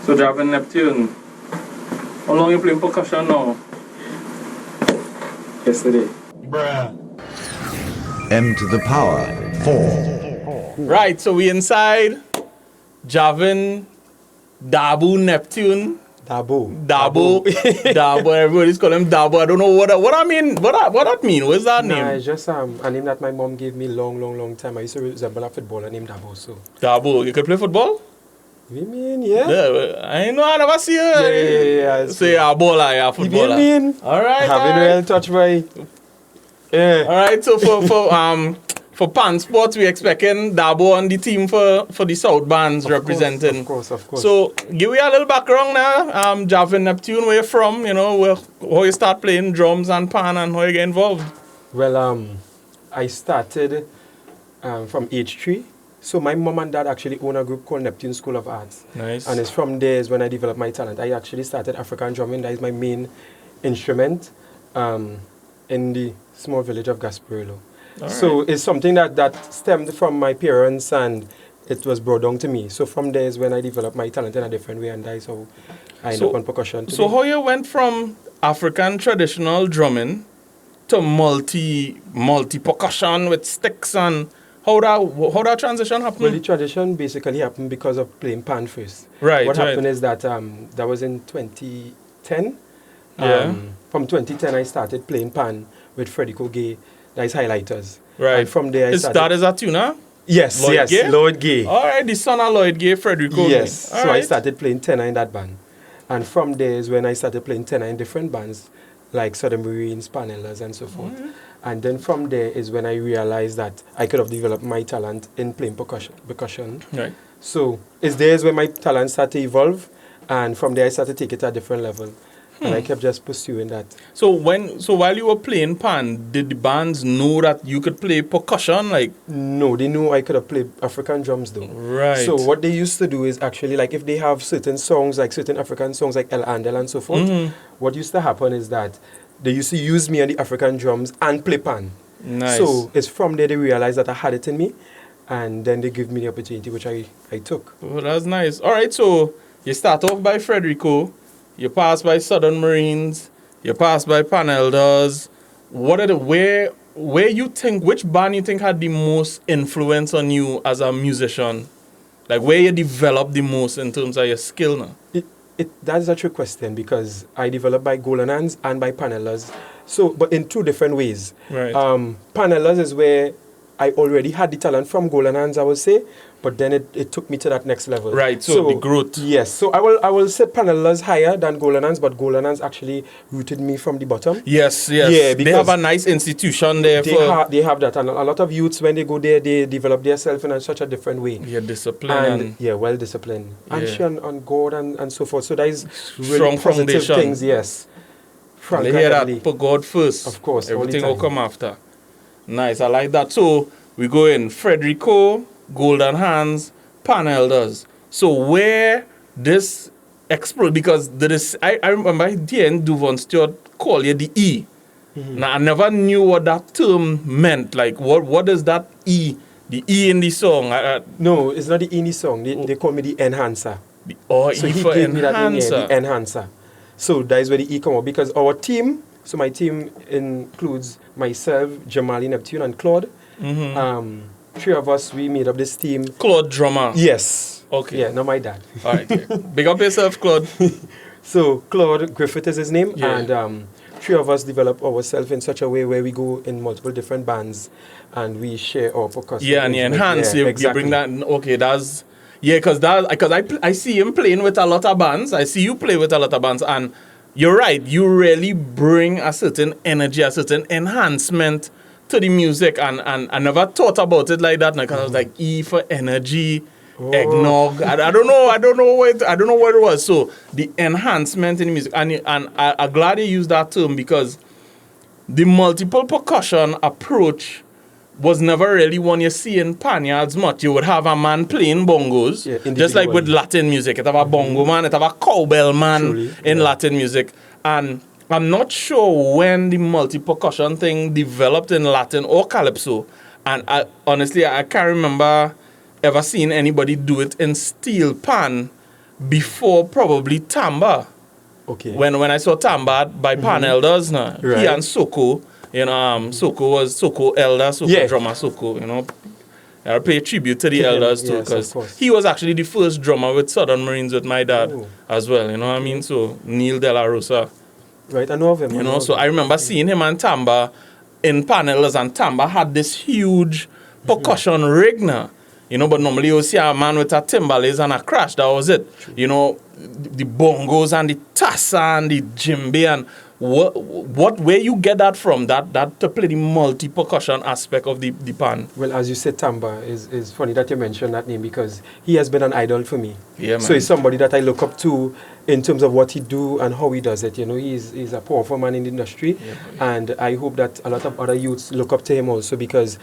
So Jahvin Neptune, how long you playing percussion now? Yesterday. M to the power 4. Right, so we inside Jahvin Neptune. Dabo. Everybody's calling him Dabo. I don't know what I mean. What that mean? What's that name? It's just a name that my mom gave me long time. I used to resemble a footballer named Dabo. So Dabo. You can play football? You mean, yeah? I know. I never see you. Yeah. Say a baller, yeah, footballer. You mean? All right. Having real touch by. Yeah. All right. So for Pan Sports, we expecting Dabo on the team for the South bands representing. Of course. So give me a little background now. Jahvin Neptune, where you from? You know, how you start playing drums and pan and how you get involved. Well, I started from age 3. So my mom and dad actually own a group called Neptune School of Arts. Nice. And it's from there is when I developed my talent. I actually started African drumming. That is my main instrument in the small village of Gasparillo. So it's something that stemmed from my parents and it was brought down to me. So from there is when I developed my talent in a different way, and that is how I ended up on percussion today. So how you went from African traditional drumming to multi-percussion with sticks, and how that transition happened? Well, the transition basically happened because of playing pan first. Right. What happened is that that was in 2010. Yeah. From 2010, I started playing pan with Frederico Gay. That is highlighters. Right. And from there, That is a tuner? Yes, Gay? Lloyd Gay. All right, the son of Lloyd Gay, Frederico Gay. Yes. All So right. I started playing tenor in that band. And from there is when I started playing tenor in different bands, like Southern Marines, Panellas, and so forth. Mm-hmm. And then from there is when I realized that I could have developed my talent in playing percussion. Right. So it's there is when my talent started to evolve. And from there I started to take it to a different level. And I kept just pursuing that. So while you were playing pan, did the bands know that you could play percussion? Like, no, they knew I could have played African drums though. right. So what they used to do is actually, like, if they have certain songs, like certain African songs like El Andel and so forth, what used to happen is that they used to use me on the African drums and play pan. Nice. So it's from there they realized that I had it in me, and then they gave me the opportunity, which I took. Oh, that's nice. All right, so you start off by Frederico, you pass by Southern Marines, you pass by Panellas. Where you think, which band you think had the most influence on you as a musician? Like, where you developed the most in terms of your skill now? That's a trick question, because I developed by Golden Hands and by Panellas. So, but in two different ways. Right. Panellas is where I already had the talent from Golden Hands, I would say, but then it took me to that next level. Right, so the growth. Yes, so I will say Panellas higher than Golden Hands, but Golden Hands actually rooted me from the bottom. Yes. Yeah, they have a nice institution there. They have that, and a lot of youths, when they go there, they develop themselves in such a different way. Yeah, discipline. And well disciplined. Yeah. And on God and so forth. So that is really Strong positive foundation. things, yes. Frank, hear that, put God first. Of course, all the everything time. will come after. Nice, I like that. So we go in Frederico, Golden Hands, Panellas. So where this explode, because I remember hearing Duvon Stewart call you the E. Now I never knew what that term meant. Like what is that E? The E in the song? No, it's not the E in the song. They call me the enhancer. So So E he for gave me that name, enhancer. the enhancer. So that is where the E come out, because our team, so my team includes myself, Jamali Neptune, and Claude. Three of us, we made up this team. Claude drummer. Yes. Okay. Yeah, not my dad. All right. Yeah. Big up yourself, Claude. So Claude Griffith is his name, Yeah. and three of us develop ourselves in such a way where we go in multiple different bands and we share our percussion. Yeah, and you enhance. Yeah, You bring that. Okay, that's because I see him playing with a lot of bands. I see you play with a lot of bands, and you're right. You really bring a certain energy, a certain enhancement to the music, and I never thought about it like that. Because I was like, E for energy, eggnog. I don't know what it was. So the enhancement in the music, and I'm glad you used that term, because the multiple percussion approach was never really one you see in Panyards much. You would have a man playing bongos, just like with Latin music. It have a bongo man, it have a cowbell man in Latin music. And I'm not sure when the multi-percussion thing developed in Latin or Calypso. And honestly, I can't remember ever seeing anybody do it in steel pan before probably Tamba. Okay. When I saw Tamba by Pan Elders, now he Right. and Soko, you know, Soko was Soko Elder, Soko Yeah. drummer, Soko, you know. I pay tribute to the To him, elders too, yes, of because course. he was actually the first drummer with Southern Marines with my dad Oh. as well, you know what I mean? So Neil De La Rosa, Right, I know of him. you know. So I remember seeing him and Tamba in Pan Elders, and Tamba had this huge percussion rig now. You know, but normally you see a man with a timbales and a crash, that was it. You know, the bongos and the tasa and the djembe and where you get that from, that to play the multi-percussion aspect of the pan. Well, as you said, Tamba is funny that you mentioned that name because he has been an idol for me. Yeah, So man. he's somebody that I look up to in terms of what he do and how he does it. You know, he's a powerful man in the industry, and I hope that a lot of other youths look up to him also because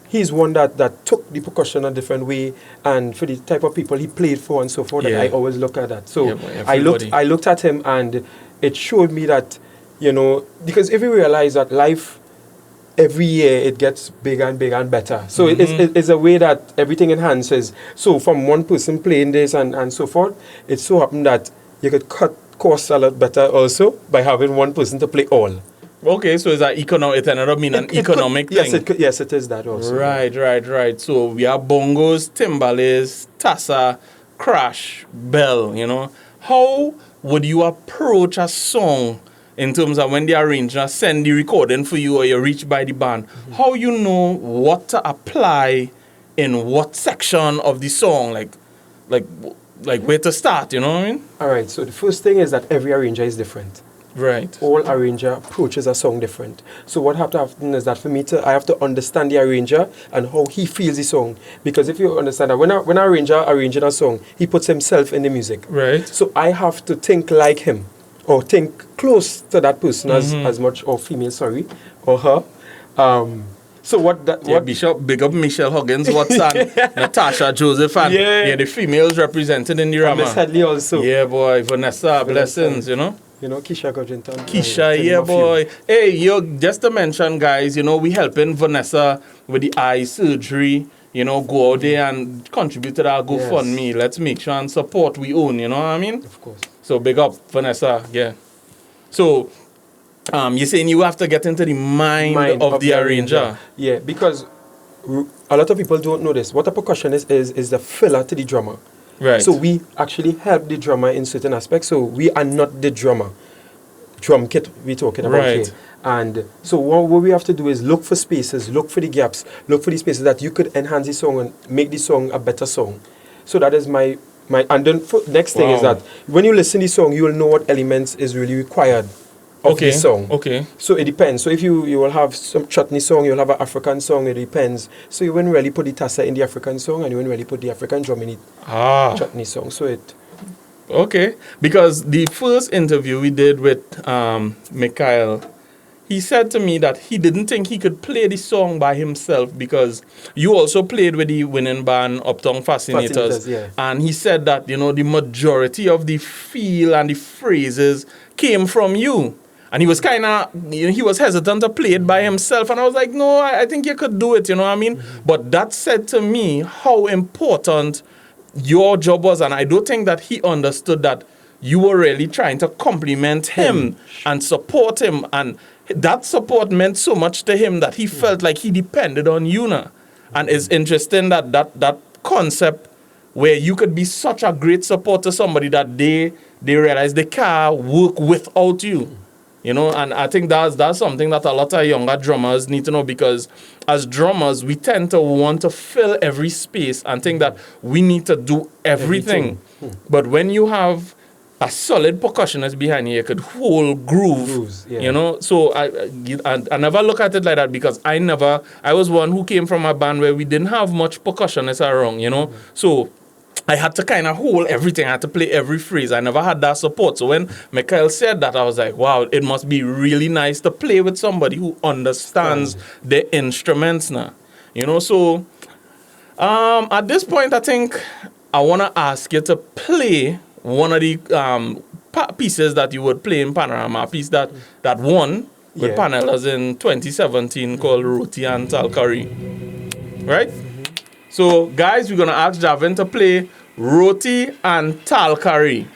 he's one that took the percussion a different way, and for the type of people he played for and so forth, Yeah. that I always look at that. So Yeah, boy, I everybody. looked at him, and it showed me that, you know, because if you realize that life, every year it gets bigger and bigger and better. So it's a way that everything enhances. So from one person playing this and so forth, it so happened that you could cut costs a lot better also by having one person to play all. Okay, so it's it ended up being an It could- economic thing. Yes, it is that also. Right. So we have bongos, timbales, tasa, crash, bell, you know. How would you approach a song in terms of when the arranger send the recording for you or you reach by the band? How you know what to apply in what section of the song, like where to start, you know what I mean? All right, so the first thing is that every arranger is different. Right. All arranger approaches a song different. So what have to happen is that for me I have to understand the arranger and how he feels the song. Because if you understand that when an arranger arranging a song, he puts himself in the music. Right. So I have to think like him or think close to that person as much, or female, sorry, or her. So what that Yeah, what Bishop, big up Michelle Huggins, Watson, Natasha, Joseph, and Yeah. the females represented in the and Rama. Miss Hadley also. Yeah, boy, Vanessa, blessings, you know. You know, Keisha Godrington. Keisha, yeah, boy. Hey, just to mention, guys, you know, we helping Vanessa with the eye surgery. You know, go out there and contribute to that GoFundMe. Let's make sure and support we own, you know what I mean? Of course. So big up, Vanessa, yeah. So, you're saying you have to get into the mind of the arranger. Yeah, because a lot of people don't know this. What a percussionist is the filler to the drummer. Right. So we actually help the drummer in certain aspects. So we are not the drummer. Drum kit we're talking about Right. here. And so what we have to do is look for spaces, look for the gaps, look for the spaces that you could enhance the song and make the song a better song. So that is my and then next thing is Wow. that when you listen to the song, you will know what elements is really required of the song. Okay. So it depends. So if you will have some chutney song, you'll have an African song, it depends. So you wouldn't really put the tassa in the African song and you wouldn't really put the African drum in the chutney song. So it... Okay. Because the first interview we did with Mikhail, he said to me that he didn't think he could play the song by himself because you also played with the winning band Uptown Fascinators. Yeah. And he said that, you know, the majority of the feel and the phrases came from you. And he was kind of, you know, he was hesitant to play it by himself. And I was like, no, I think you could do it, you know what I mean? But that said to me how important your job was. And I don't think that he understood that you were really trying to compliment him and support him. And that support meant so much to him that he felt like he depended on you now. And it's interesting that concept where you could be such a great support to somebody that they realize they can't work without you. You know, and I think that's something that a lot of younger drummers need to know, because as drummers, we tend to want to fill every space and think that we need to do everything. But when you have a solid percussionist behind you, you could hold grooves, yeah. you know. So I never look at it like that, because I was one who came from a band where we didn't have much percussionists around, you know. So I had to kind of hold everything. I had to play every phrase. I never had that support. So when Mikhail said that, I was like, wow, it must be really nice to play with somebody who understands the instruments now. You know, so at this point, I think I want to ask you to play one of the pieces that you would play in Panorama, a piece that won with Panelas in 2017 called Roti and Talcari. Right? So, guys, we're going to ask Jahvin to play roti and tal curry.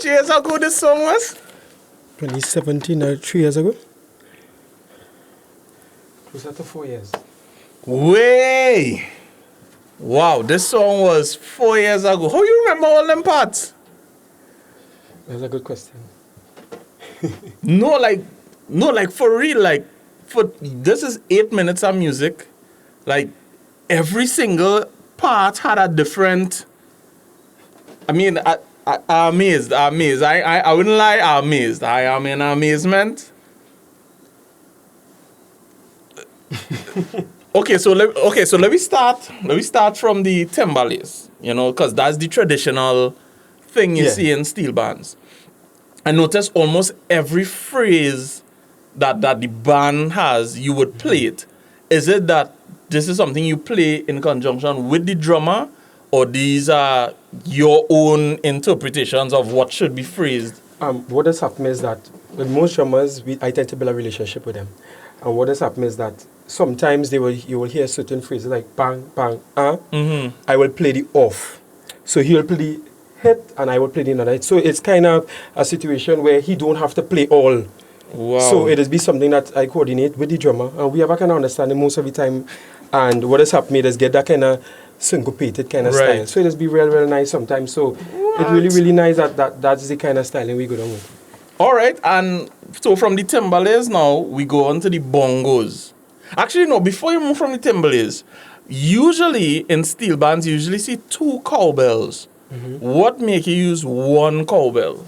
much years ago this song was? 2017, 3 years ago. Closer to 4 years. Way! Wow, this song was 4 years ago. How you remember all them parts? That's a good question. No, like for real, like this is 8 minutes of music. Like every single part had a different. I mean, I'm amazed. I wouldn't lie, I'm amazed. I am in amazement. Okay, so let me start from the timbales, because that's the traditional thing you see in steel bands. I noticed almost every phrase that the band has, you would play it. Is it that this is something you play in conjunction with the drummer, or these are your own interpretations of what should be phrased? What has happened is that with most drummers, I tend to build a relationship with them. And what has happened is that sometimes you will hear certain phrases like bang, bang, I will play the off. So he will play the hit and I will play the another hit. So it's kind of a situation where he don't have to play all. Wow. So it has been something that I coordinate with the drummer. And we have a kind of understanding most of the time. And what has happened is get that kind of syncopated kind of style. So it has been real nice sometimes. So it's really nice that's the kind of styling we go down with. All right, and so from the timbales now, we go on to the bongos. Actually, no, before you move from the timbales, usually in steel bands, you usually see 2 cowbells. What make you use 1 cowbell?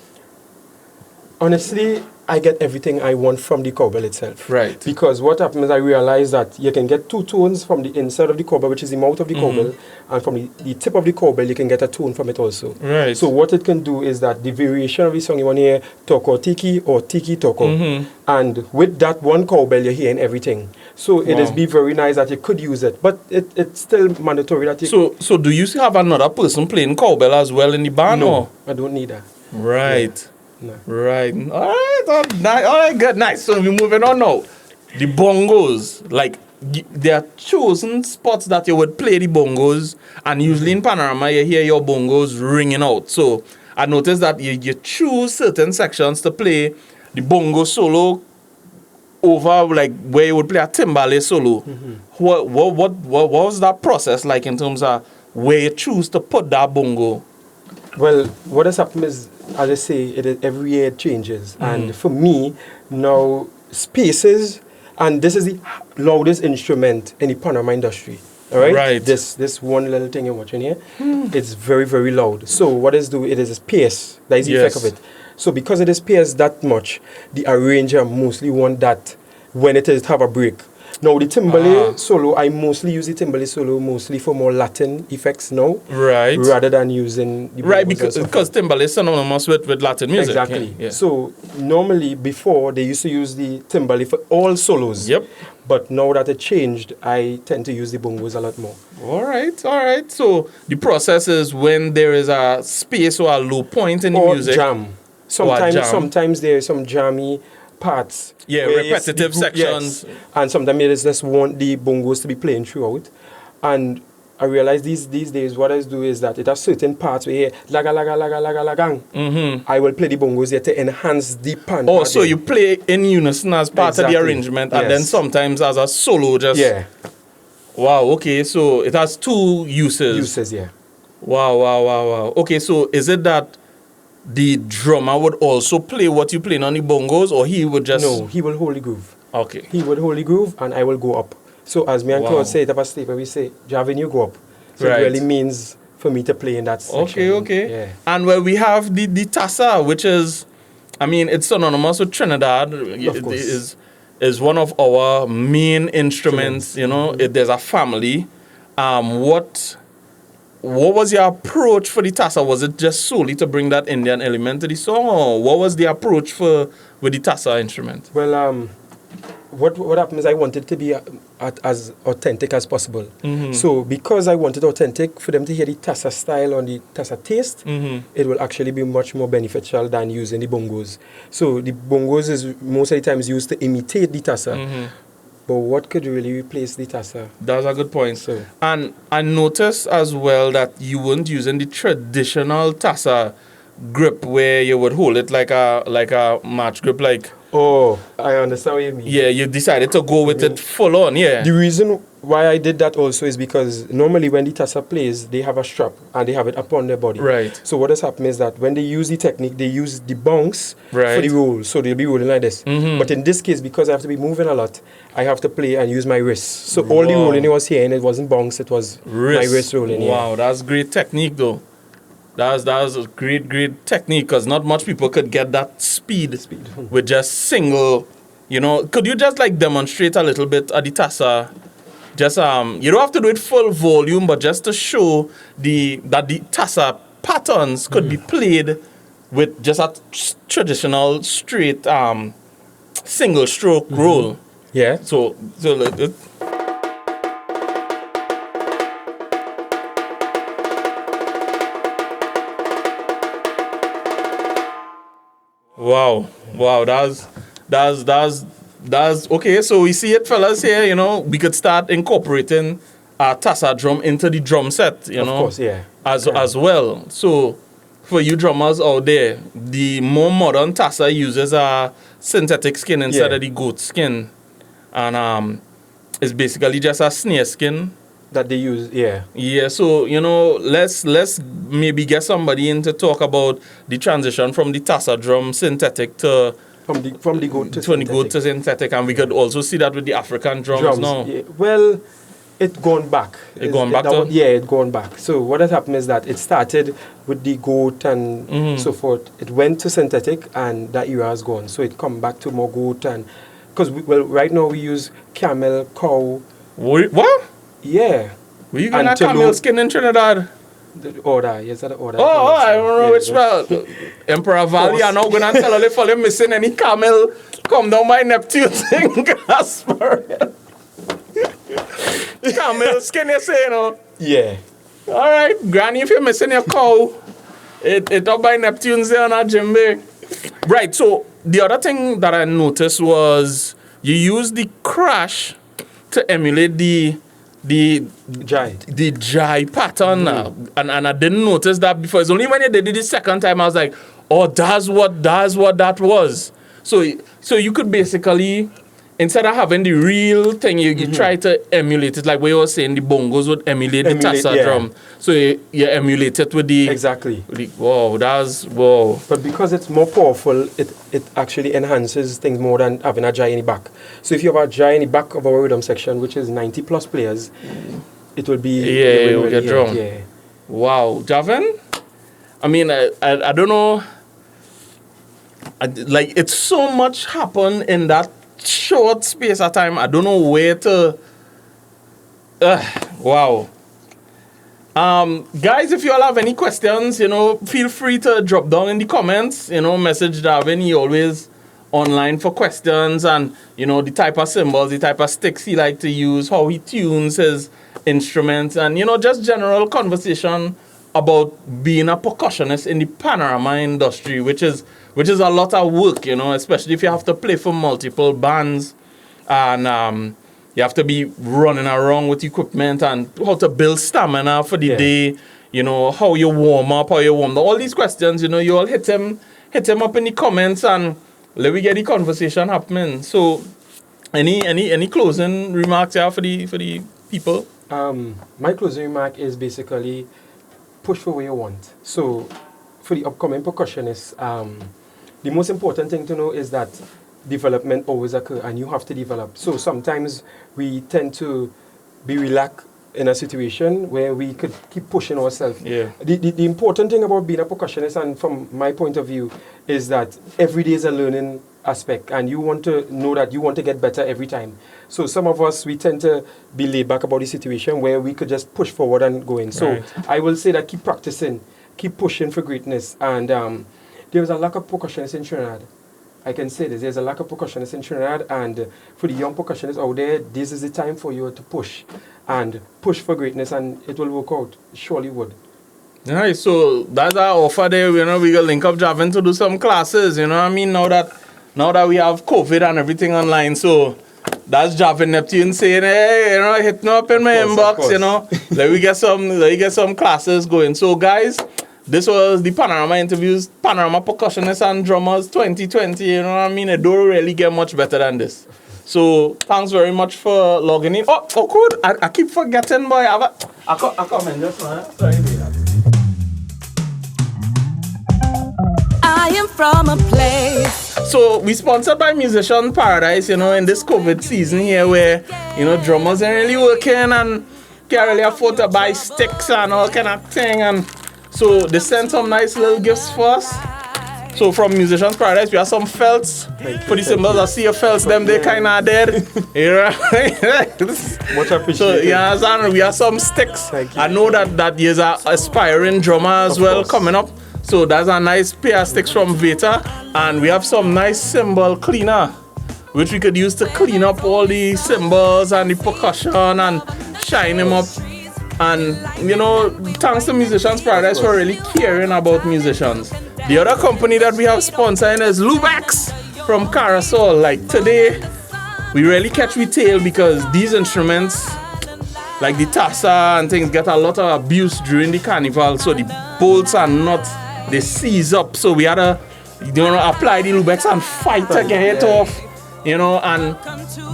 Honestly, I get everything I want from the cowbell itself. Right. Because what happens is I realize that you can get 2 tones from the inside of the cowbell, which is the mouth of the cowbell, and from the tip of the cowbell, you can get a tone from it also. Right. So what it can do is that the variation of the song, you want to hear toko tiki or tiki toko. And with that 1 cowbell, you're hearing everything. So it is be very nice that you could use it, but it's still mandatory that you... So do you have another person playing cowbell as well in the band? No, or? I don't need that. Right. Yeah. No. Right. All right, good, nice. So we're moving on now. The bongos, like there are chosen spots that you would play the bongos, and usually in Panorama you hear your bongos ringing out. So I noticed that you choose certain sections to play the bongo solo over like where you would play a timbale solo. What was that process like in terms of where you choose to put that bongo? Well, what has happened is, as I say, every year it changes. And for me, now, spaces, and this is the loudest instrument in the Panorama industry. All right? Right. This one little thing you're watching here, it's very, very loud. So what it is a space. That is the effect of it. So because it is spaced that much, the arranger mostly want that when it is to have a break. Now, the timbale solo, I mostly use the timbale solo mostly for more Latin effects now. Right. Rather than using the right, because timbale is synonymous with Latin music. Exactly. Yeah. So, normally, before, they used to use the timbale for all solos. Yep. But now that it changed, I tend to use the bongos a lot more. All right. So, the process is when there is a space or a low point in the music. Jam. Sometimes there is some jammy parts. Yeah, repetitive sections. Yes. And sometimes it is just want the bongos to be playing throughout. And I realize these days what I do is that it has certain parts where you hear laga laga laga laga lagang. I will play the bongos here to enhance the pan. Oh, so you play in unison as part of the arrangement, and then sometimes as a solo just... Yeah. Wow, okay, so it has 2 uses. Yeah. Wow. Okay, so is it that the drummer would also play what you playing on the bongos, or he would just... No, he will hold the groove. Okay. He would hold the groove, and I will go up. So as me and Claude say, if I sleep, we say, Jahvin, you go up. So it really means for me to play in that section. Okay. Yeah. And where we have the Tasa, which is, I mean, it's synonymous with Trinidad. Of course. Is one of our main instruments, there's a family. What was your approach for the Tasa? Was it just solely to bring that Indian element to the song, or what was the approach with the Tasa instrument? Well, what happened is I wanted to be as authentic as possible. So because I wanted authentic, for them to hear the Tasa style or the Tasa taste, it will actually be much more beneficial than using the bongos. So the bongos is most of the times used to imitate the Tasa. But what could really replace the Tasa? That's a good point. So. And I noticed as well that you weren't using the traditional Tasa grip where you would hold it like a match grip, like. Oh, I understand what you mean. Yeah, you decided to go with it full on, yeah. The reason why I did that also is because normally when the Tasa plays, they have a strap and they have it upon their body. Right. So what has happened is that when they use the technique, they use the bongs Right. for the roll. So they'll be rolling like this. Mm-hmm. But in this case, because I have to be moving a lot, I have to play and use my wrists. So all the Wow. rolling I was hearing, it wasn't bongs, it was my wrist rolling. Yeah. Wow, that's great technique though. That's a great technique because not much people could get that speed with just single. You know, could you just like demonstrate a little bit at the Tasa? Just you don't have to do it full volume, but just to show that the Tasa patterns could be played with just a traditional straight single stroke roll. Yeah. So wow, that's okay. So we see it, fellas. Here, you know, we could start incorporating a Tasa drum into the drum set. You know, Of course, yeah. as well. So for you drummers out there, the more modern Tasa uses a synthetic skin instead Yeah. of the goat skin, and it's basically just a snare skin. That they use, yeah. Yeah, so you know, let's maybe get somebody in to talk about the transition from the Tasa drum synthetic to From the goat to the goat to synthetic, and we could also see that with the African drums now. Yeah. Well, it gone back. It gone back that to? one- yeah, it gone back. So what has happened is that it started with the goat and so forth. It went to synthetic, and that era is gone. So it come back to more goat and because right now we use camel, cow. What? Yeah. Were you gonna Antelope. camel skin in Trinidad? The order, yes, that order. Oh, I don't know Yeah, which that's- well. Emperor Valley, I'm not gonna tell her if you're missing any camel, come down by Neptune thing, Casper. Camel skin, you say, you know. Yeah. All right, Granny, if you're missing your cow, it up by Neptune's there on a djembe. Right, so the other thing that I noticed was you use the crash to emulate the Jai. jai pattern, and I didn't notice that before. It's only when you did it the second time I was like, oh, that's what that was. So you could basically, instead of having the real thing, you try to emulate it, like what you were saying, the bongos would emulate the Tasa yeah. drum. So you emulate it with the Exactly. wow, wow. But because it's more powerful, it actually enhances things more than having a Jai in the back. So if you have a Jai in the back of our rhythm section, which is 90 plus players, it will be... It will get drawn. Yeah. Wow, Jahvin? I mean, I don't know. Like, it's so much happened in that short space of time. I don't know where to... wow. Guys, if you all have any questions, you know, feel free to drop down in the comments. You know, message Jahvin. He always online for questions and, you know, the type of cymbals, the type of sticks he like to use, how he tunes his instruments, and, you know, just general conversation about being a percussionist in the Panorama industry, which is a lot of work, you know, especially if you have to play for multiple bands and you have to be running around with equipment and how to build stamina for the day, you know, how you warm up, how you warm down. All these questions, you know, you all hit him up in the comments and let me get the conversation happening. So, any closing remarks here for the people? My closing remark is basically push for what you want. So, for the upcoming percussionists, the most important thing to know is that development always occurs and you have to develop. So sometimes we tend to be relaxed in a situation where we could keep pushing ourselves. Yeah. The important thing about being a percussionist, and from my point of view, is that every day is a learning aspect and you want to know that you want to get better every time. So some of us, we tend to be laid back about the situation where we could just push forward and go in. So Right. I will say that keep practicing, keep pushing for greatness. And there's a lack of percussionists in Trinidad. I can say this, there's a lack of percussionists in Trinidad, and for the young percussionists out there, this is the time for you to push and push for greatness, and it will work out. It surely would. Nice. So that's our offer there. You know, we gonna link up Jahvin to do some classes. You know what I mean? Now that we have COVID and everything online, so that's Jahvin Neptune saying, hey, you know, hit me up in my Of inbox. course. You know, let me get some classes going. So guys, this was the Panorama interviews, Panorama Percussionists and Drummers 2020. You know what I mean? It don't really get much better than this. So thanks very much for logging in. Oh, good. I keep forgetting, boy. I comment just now. Sorry, I am from a place. So we sponsored by Musician Paradise, you know, in this COVID season here where, you know, drummers ain't really working and can't really afford to buy sticks and all kind of thing. And so they sent some nice little gifts for us. So from Musician Paradise, we have some felts. For the cymbals, I see your felts, them they kind of dead. Much appreciated. So yeah, and we have some sticks. I know that there's an aspiring drummer as well coming up. So that's a nice pair of sticks from Veta. And we have some nice cymbal cleaner, which we could use to clean up all the cymbals and the percussion and shine them up. And, you know, thanks to Musicians Paradise for really caring about musicians. The other company that we have sponsoring is Lubex from Carousel. Like today, we really catch we tail because these instruments, like the Tasa and things, get a lot of abuse during the carnival. So the bolts are not, they seize up. So we had to, you know, apply the Lubex and fight to get it off. You know, and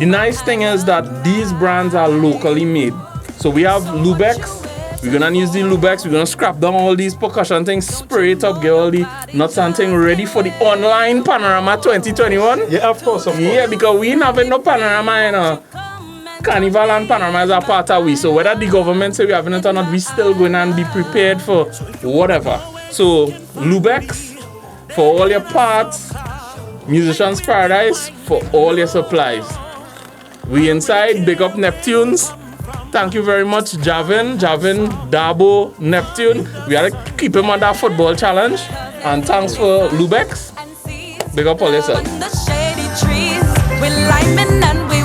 the nice thing is that these brands are locally made. So we have Lubex. We're gonna use the Lubex. We're gonna scrap down all these percussion things, spray it up, get all the nuts and things ready for the online Panorama 2021. Yeah, of course. Yeah, because we ain't having no Panorama, you know. Carnival and Panorama is a part of we. So whether the government say we having it or not, we still going and be prepared for whatever. So Lubex for all your parts, Musicians Paradise for all your supplies. We inside, big up Neptunes. Thank you very much, Jahvin, Dabo, Neptune. We had to keep him on that football challenge. And thanks for Lubex. Big up all yourself. The shady trees, we're liming and we